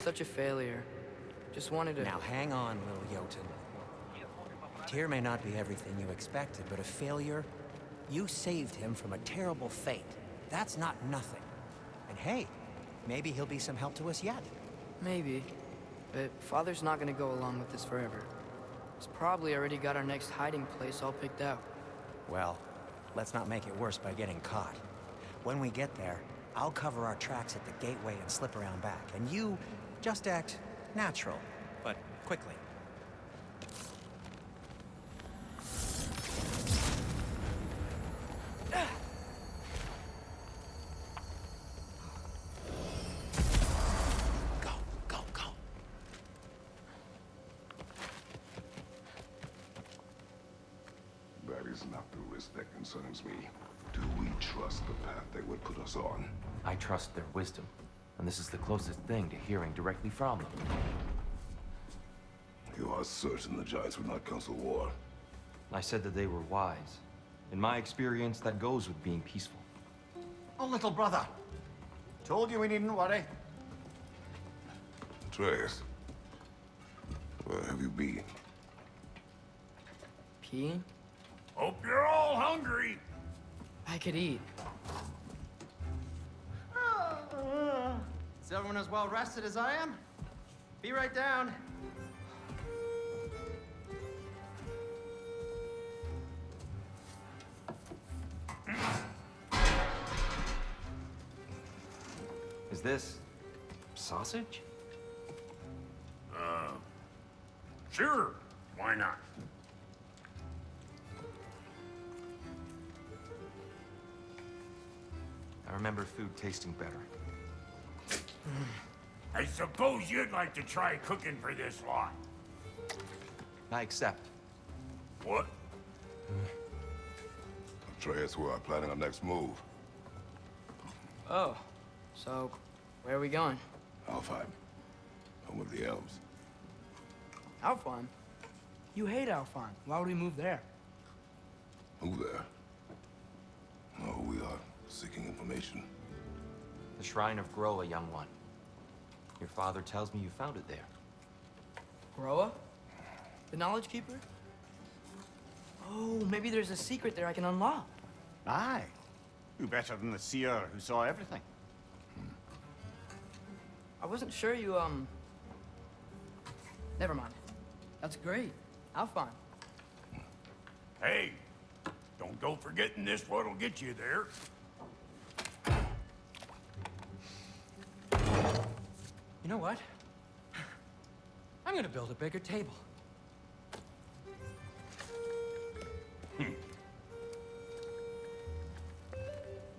Such a failure. Just wanted to... Now hang on, little Jotun. Tyr may not be everything you expected, but a failure? You saved him from a terrible fate. That's not nothing. And hey, maybe he'll be some help to us yet. Maybe. But Father's not gonna go along with this forever. He's probably already got our next hiding place all picked out. Well, let's not make it worse by getting caught. When we get there, I'll cover our tracks at the gateway and slip around back. And you just act natural, but quickly. Not the risk that concerns me. Do we trust the path they would put us on? I trust their wisdom, and this is the closest thing to hearing directly from them. You are certain the Giants would not counsel war? I said that they were wise. In my experience, that goes with being peaceful. Oh, little brother. Told you we needn't worry. Atreus, where have you been? Peeing? Hope you're all hungry. I could eat. Is everyone as well rested as I am? Be right down. Is this sausage? Sure. Why not? I remember food tasting better. I suppose you'd like to try cooking for this lot. I accept. What? Atreus, we are planning our next move. Oh. So, where are we going? Alfheim, home of the elves. Alfheim? You hate Alfheim. Why would we move there? Who there? No, we are seeking information. The Shrine of Groa, young one. Your father tells me you found it there. Groa? The Knowledge Keeper? Oh, maybe there's a secret there I can unlock. Aye. Who better than the seer who saw everything? I wasn't sure you, Never mind. That's great. Alfheim. Hey, don't go forgetting this what'll get you there. You know what? I'm gonna build a bigger table.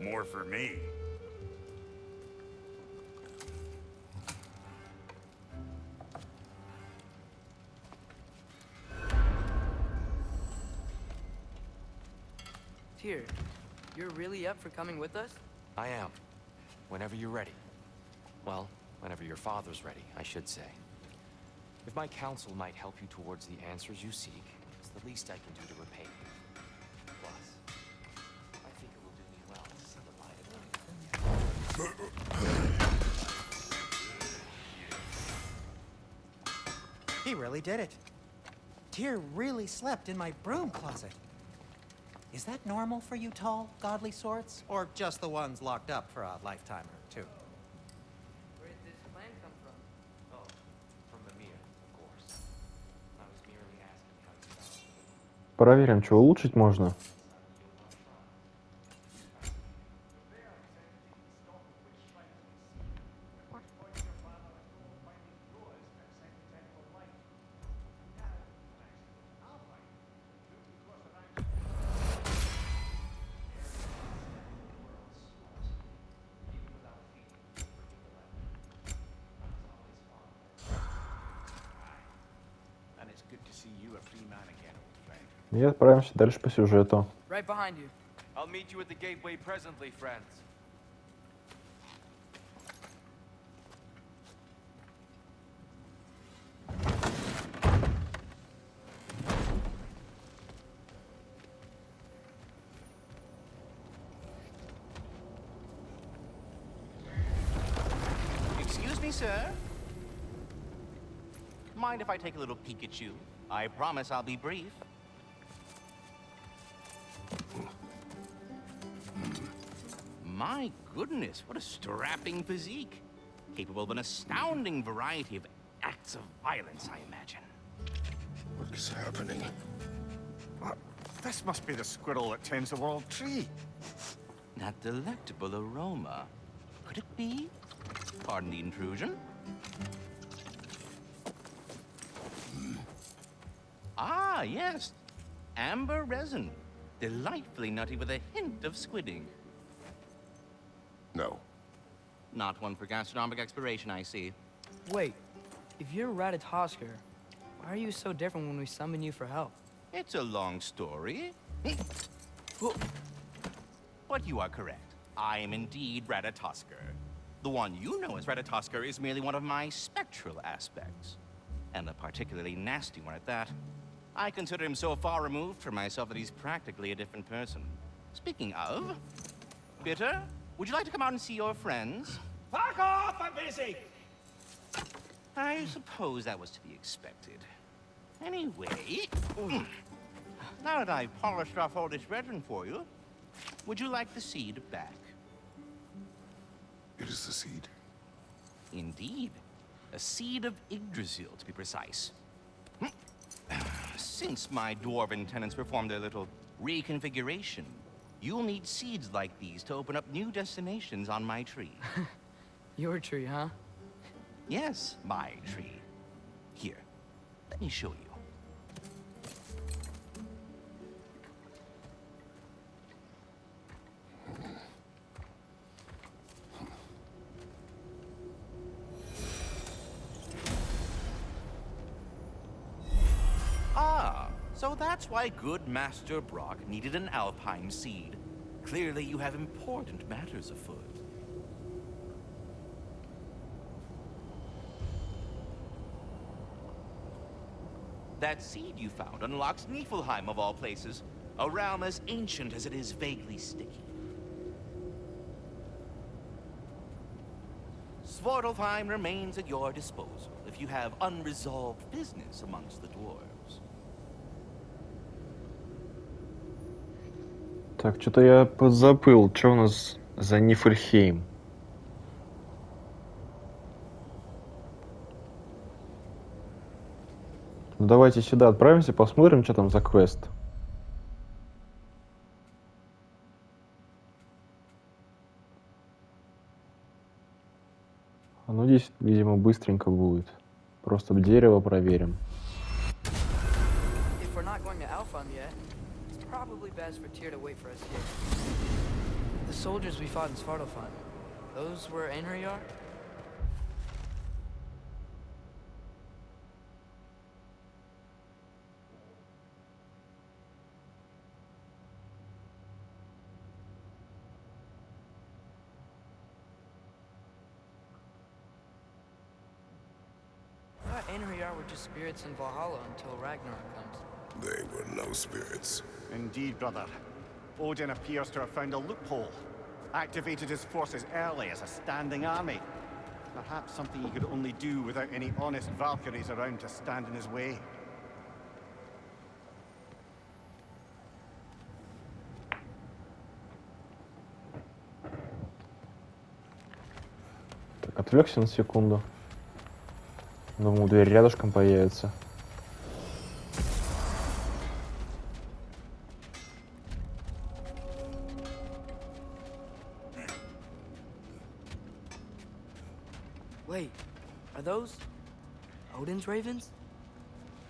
More for me. Tyr, you're really up for coming with us? I am. Whenever you're ready. Well, whenever your father's ready, I should say. If my counsel might help you towards the answers you seek, it's the least I can do to repay you. Plus, I think it will do me well to see the light of day. He really did it. Tyr really slept in my broom closet. Is that normal for you tall, godly sorts? Or just the ones locked up for a lifetime or two? Where did this plan come from? Oh, from Mimir, of course. I was merely asking how you found it. Проверим, что улучшить можно. And it's good to see you a free man again, old friend. И отправимся дальше по сюжету. Right behind you. I'll meet you at the gateway presently, friends. Excuse me, sir. mind if I take a little peek at you? I promise I'll be brief. My goodness, what a strapping physique. Capable of an astounding variety of acts of violence, I imagine. What is happening? This must be the squirrel that tends the world tree. That delectable aroma. Could it be? Pardon the intrusion. Ah, yes. Amber resin. Delightfully nutty with a hint of squidding. No. Not one for gastronomic exploration, I see. Wait, if you're Ratatosker, why are you so different when we summon you for help? It's a long story. But you are correct. I am indeed Ratatosker. The one you know as Ratatosker is merely one of my spectral aspects. And a particularly nasty one at that. I consider him so far removed from myself that he's practically a different person. Speaking of, Bitter, would you like to come out and see your friends? Fuck off! I'm busy! I suppose that was to be expected. Anyway, now that I've polished off all this resin for you, would you like the seed back? It is the seed. Indeed. A seed of Yggdrasil, to be precise. Since my dwarven tenants performed their little reconfiguration, you'll need seeds like these to open up new destinations on my tree. Your tree, huh? Yes, my tree. Here, let me show you. Ah, so that's why good Master Brock needed an альвхейм seed. Clearly you have important matters afoot. That seed you found unlocks Niflheim of all places, a realm as ancient as it is vaguely sticky. Svartalfheim remains at your disposal if you have unresolved business amongst the dwarves. Так, что-то я подзабыл. Что у нас за Нифльхейм? Ну, давайте сюда отправимся, посмотрим, что там за квест. Ну, здесь, видимо, быстренько будет. Просто дерево проверим. If we're not going to альвхейм yet, it's probably best for Tyr to wait for us here. The soldiers we fought in Svartalfheim, those were Einherjar? I thought Einherjar were just spirits in Valhalla until Ragnarok comes. They were no spirits. Indeed, brother. Odin appears to have found a loophole. Activated his forces early as a standing army. Perhaps something he could only do without any honest Valkyries around to stand in his way. Так, отвлекся на секунду. Думал, дверь рядышком появится. Wait, are those Odin's ravens?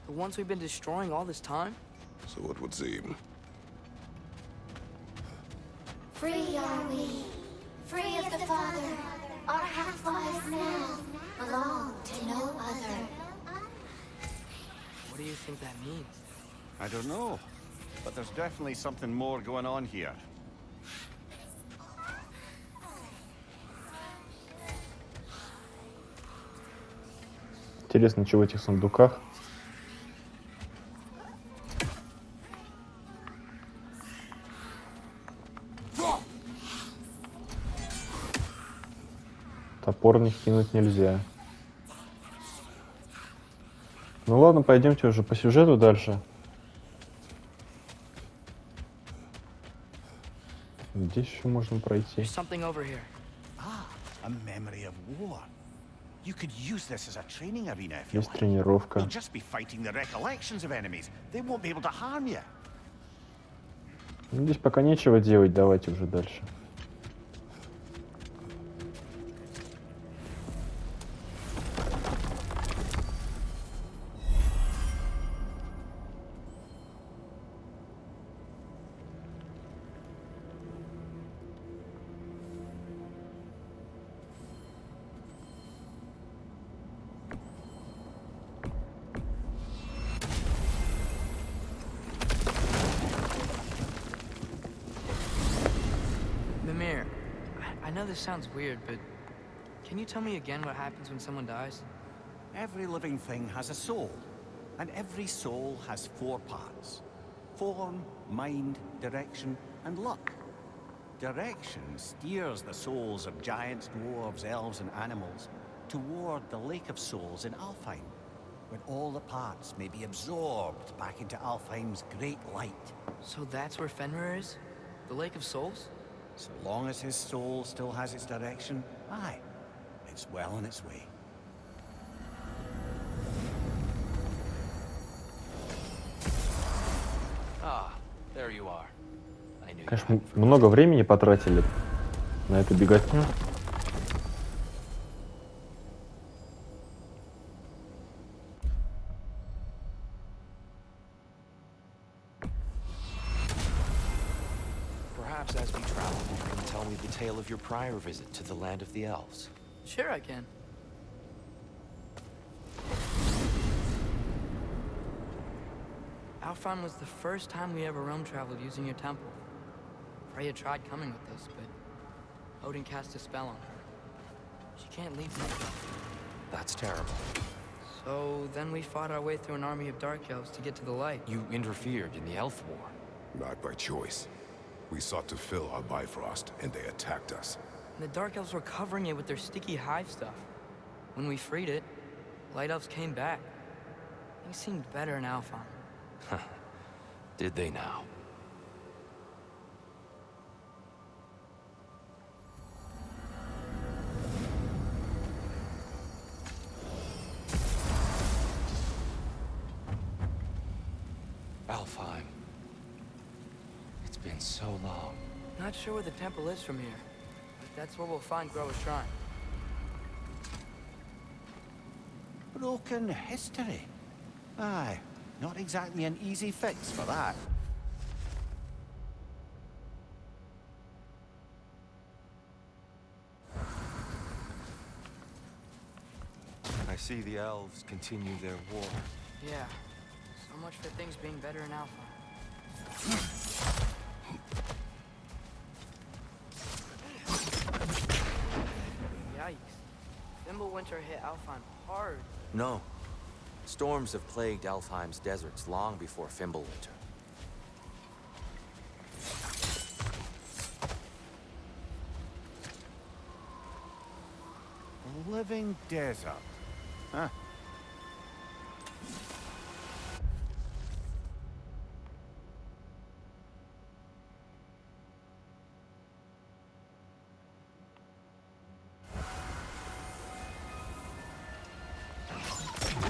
The ones we've been destroying all this time? So what would seem? Free are we, free of the Father. Our half-lives now belong to no other. What do you think that means? I don't know, but there's definitely something more going on here. Интересно, что в этих сундуках? Топор в них кинуть нельзя. Ну ладно, пойдемте уже по сюжету дальше. Здесь еще можно пройти. There's something over here. Ah, a memory of war. You could use this as a training arena if you Есть like. тренировка. You'll just be fighting the recollections of enemies. They won't be able to harm you. Ну, здесь пока нечего делать, давайте уже дальше. Mimir, I know this sounds weird, but can you tell me again what happens when someone dies? Every living thing has a soul, and every soul has 4 parts. Form, mind, direction, and luck. Direction steers the souls of giants, dwarves, elves, and animals toward the Lake of Souls in Alfheim, where all the parts may be absorbed back into Alfheim's great light. So that's where Fenrir is? The Lake of Souls? So long as his soul still has its direction, aye, it's well on its way. Ah, there you are. I knew you Конечно, hadn't много времени потратили на эту беготню. Perhaps as we travel, you can tell me the tale of your prior visit to the land of the elves. Sure I can. Alfheim was the first time we ever realm traveled using your temple. Freya tried coming with us, but Odin cast a spell on her. She can't leave me. That's terrible. So then we fought our way through an army of dark elves to get to the light. You interfered in the elf war. Not by choice. We sought to fill our Bifrost, and they attacked us. And the dark elves were covering it with their sticky hive stuff. When we freed it, light elves came back. Things seemed better in Alfheim. Did they now? Alfheim. It's been so long. Not sure where the temple is from here, but that's where we'll find Groa's Shrine. Broken history. Aye, not exactly an easy fix for that. I see the elves continue their war. Yeah, so much for things being better in Alpha. Yikes. Winter hit Alfheim hard. No. Storms have plagued Alfheim's deserts long before Fimbulwinter. Living desert. Huh.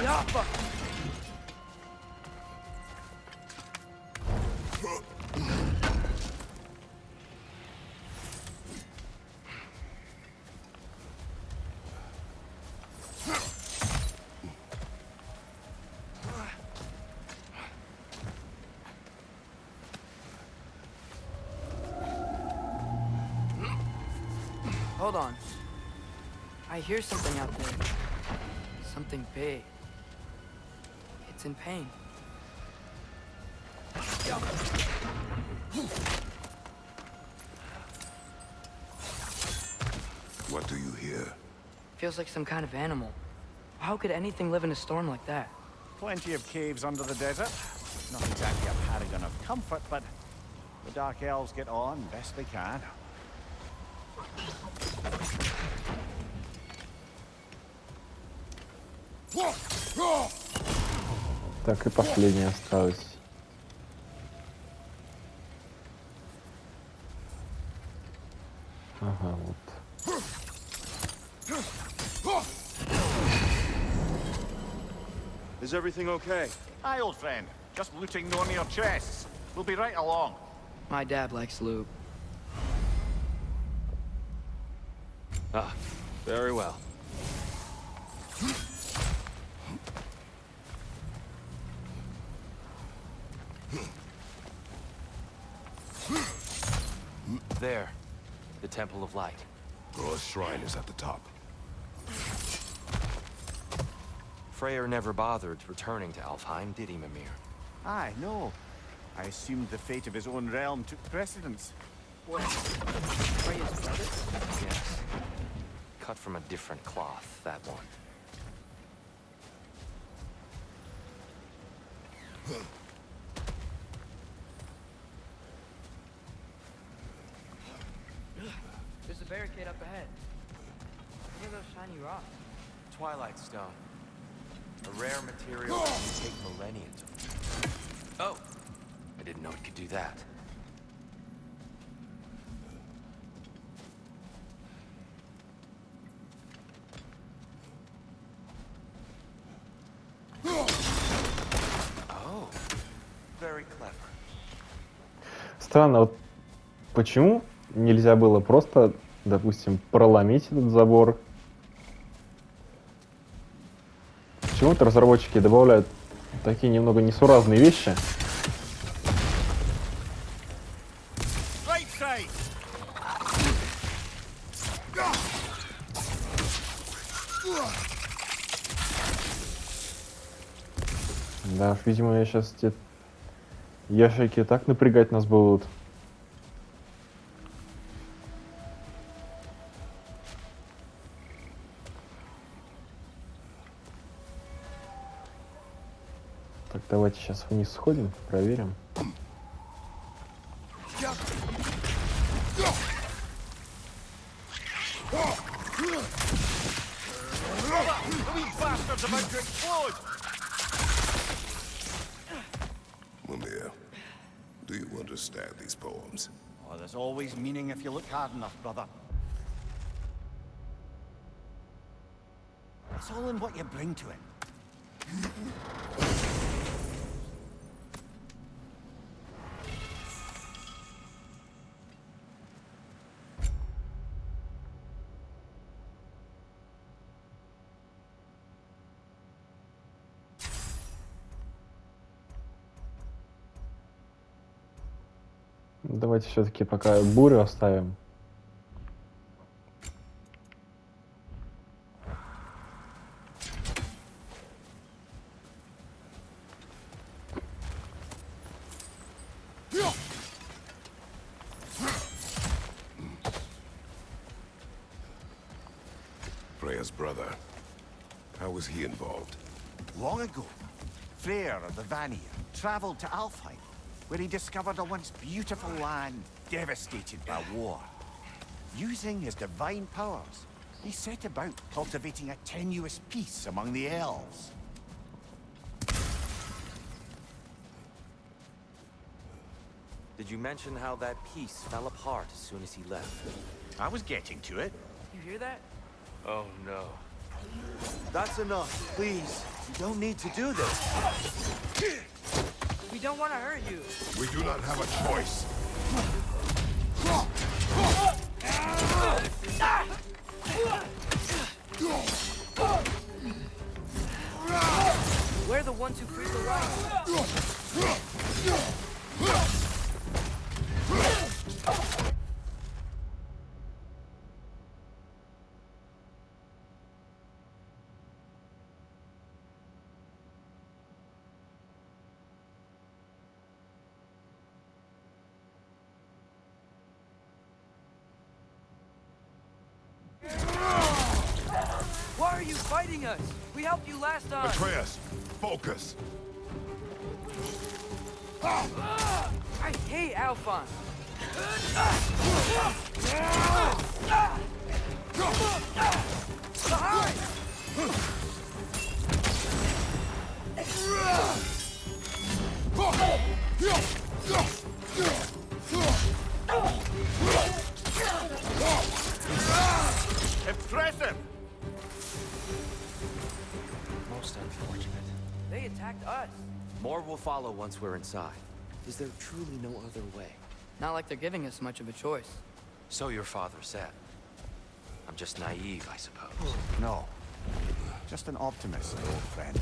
Yappa! Hold on. I hear something out there. Something big. It's in pain. What do you hear? Feels like some kind of animal. How could anything live in a storm like that? Plenty of caves under the desert. Not exactly a paragon of comfort, but the Dark Elves get on best they can. Так, и последняя осталась. Ага, вот. Is everything okay? Hi, old friend. Just looting one of your chests. We'll be right along. My dad likes loot. Ah, very well. There, the Temple of Light. Groa's shrine is at the top. Freyr never bothered returning to Alfheim, did he, Mimir? Aye, no. I assumed the fate of his own realm took precedence. What? Freya's brother? Yes. Cut from a different cloth, that one. There's a barricade up ahead. What are those shiny rocks? Twilight Stone. A rare material that can take millennia to... Oh! I didn't know it could do that. Oh, very clever. Странно, вот почему нельзя было просто, допустим, проломить этот забор? Почему-то разработчики добавляют такие немного несуразные вещи. Right side. Да, уж, видимо, я сейчас те ящики так напрягать нас будут. Так, давайте сейчас вниз сходим, проверим. Mimir, do you understand these poems? Oh, there's always meaning if you look hard enough, brother. It's all in what you bring to it. Давайте все-таки пока бурю оставим. Freya's brother. How was he involved? Long ago, Freyr of the Vanir traveled to Alfheim, where he discovered a once beautiful land devastated by war. Using his divine powers, he set about cultivating a tenuous peace among the elves. Did you mention how that piece fell apart as soon as he left? I was getting to it. You hear that? Oh no. That's enough, please. You don't need to do this. We don't want to hurt you. We do not have a choice. We're the ones who freed the light. Why are you fighting us? We helped you last time. Atreus, focus. I hate Alphon. Behind! Most unfortunate. They attacked us. More will follow once we're inside. Is there truly no other way? Not like they're giving us much of a choice. So your father said. I'm just naive, I suppose. No. Just an optimist, old friend.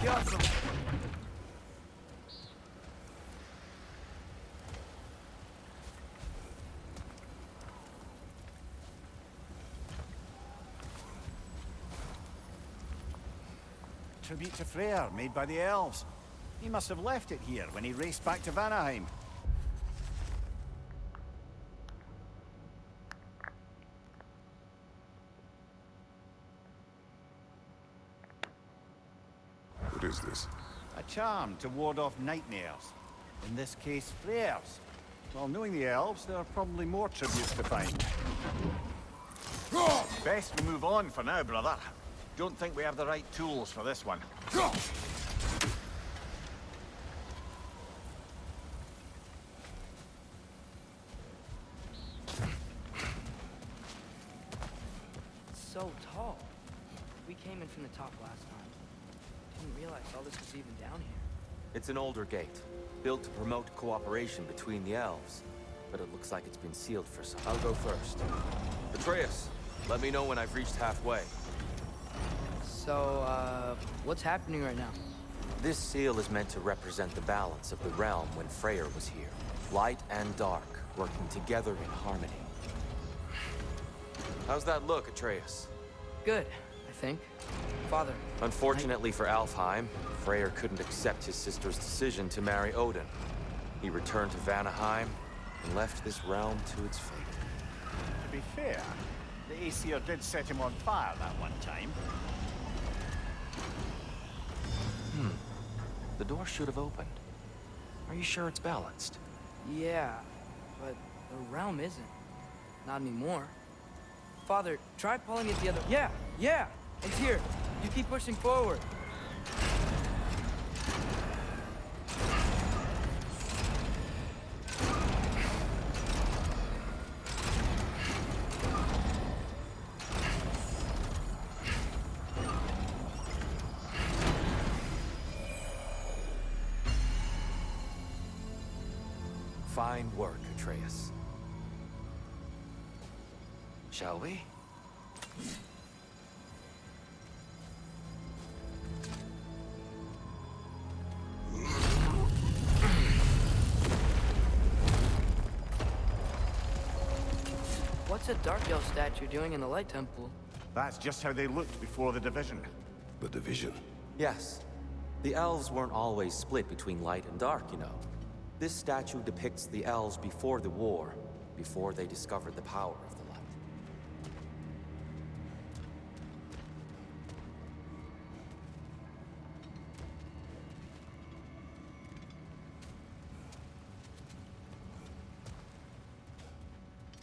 Got them. Tribute to Freyr, made by the elves. He must have left it here when he raced back to Vanaheim. What is this? A charm to ward off nightmares. In this case, Freyr's. Well, knowing the elves, there are probably more tributes to find. Best we move on for now, brother. Don't think we have the right tools for this one. So tall. We came in from the top last time. Didn't realize all this was even down here. It's an older gate, built to promote cooperation between the elves. But it looks like it's been sealed for some. I'll go first. Atreus, let me know when I've reached halfway. So, what's happening right now? This seal is meant to represent the balance of the realm when Freyr was here. Light and dark, working together in harmony. How's that look, Atreus? Good, I think. Father. Unfortunately for Alfheim, Freyr couldn't accept his sister's decision to marry Odin. He returned to Vanaheim and left this realm to its fate. To be fair, the Aesir did set him on fire that one time. The door should have opened. Are you sure it's balanced? Yeah, but the realm isn't. Not anymore. Father, try pulling it the other... Yeah! It's here. You keep pushing forward. Fine work, Atreus. Shall we? What's a Dark Elf statue doing in the Light Temple? That's just how they looked before the division. The division. Yes. The elves weren't always split between light and dark, you know. This statue depicts the elves before the war, before they discovered the power of the light.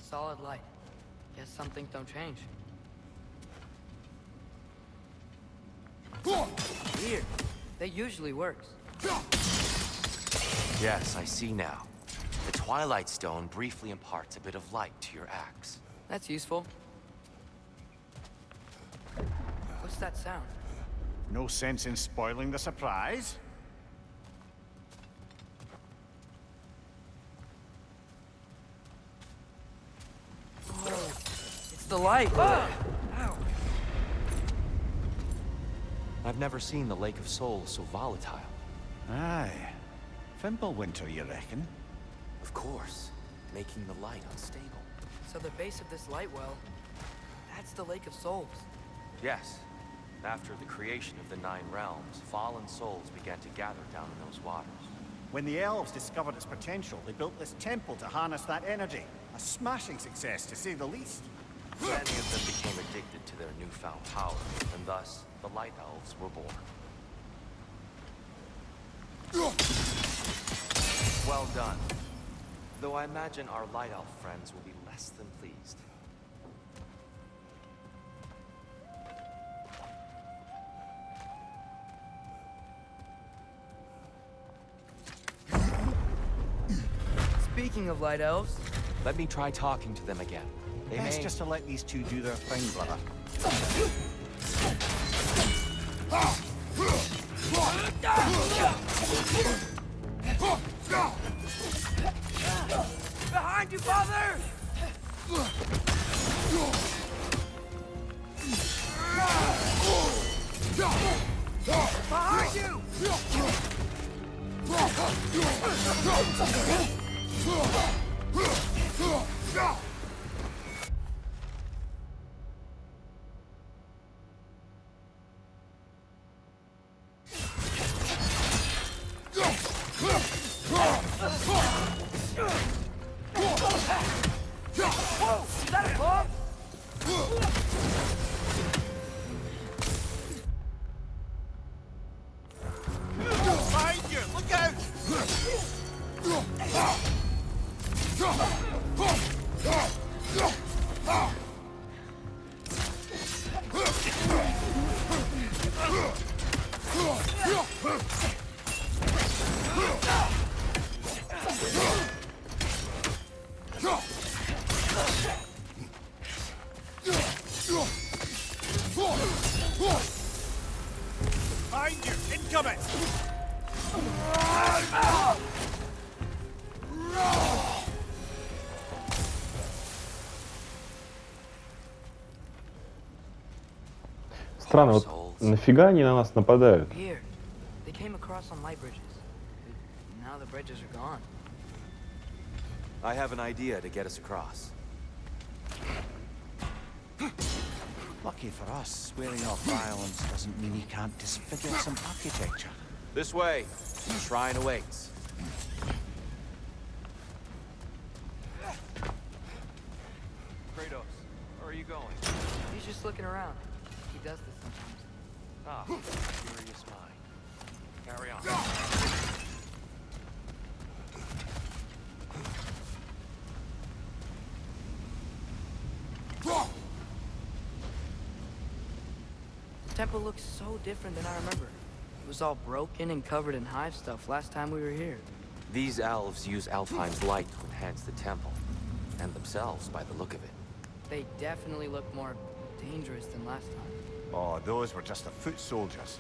Solid light. Guess some things don't change. Weird. That usually works. Yes, I see now. The Twilight Stone briefly imparts a bit of light to your axe. That's useful. What's that sound? No sense in spoiling the surprise. Oh, it's the light! Ah! Ow! I've never seen the Lake of Souls so volatile. Aye. Fimbulwinter, you reckon? Of course, making the light unstable. So the base of this light well, that's the Lake of Souls. Yes. After the creation of the Nine Realms, fallen souls began to gather down in those waters. When the elves discovered its potential, they built this temple to harness that energy. A smashing success, to say the least. Many of them became addicted to their newfound power, and thus, the Light Elves were born. Well done. Though I imagine our Light Elf friends will be less than pleased. Speaking of light elves... Let me try talking to them again. They Best may... just to let these two do their thing, brother. Behind you! Look out! Behind you! Incoming! Странно, вот нафига они на нас нападают? Here, they came across on light bridges. But now the bridges are gone. I have an idea to get us across. Lucky for us, swearing off violence doesn't mean he can't disfigure some architecture. This way. Shrine awaits. Kratos, where are you going? He's just looking around. He does this sometimes. Ah, curious mind. Carry on. The temple looks so different than I remember. It was all broken and covered in hive stuff last time we were here. These elves use Alfheim's light to enhance the temple, and themselves by the look of it. They definitely look more dangerous than last time. Oh, those were just the foot soldiers.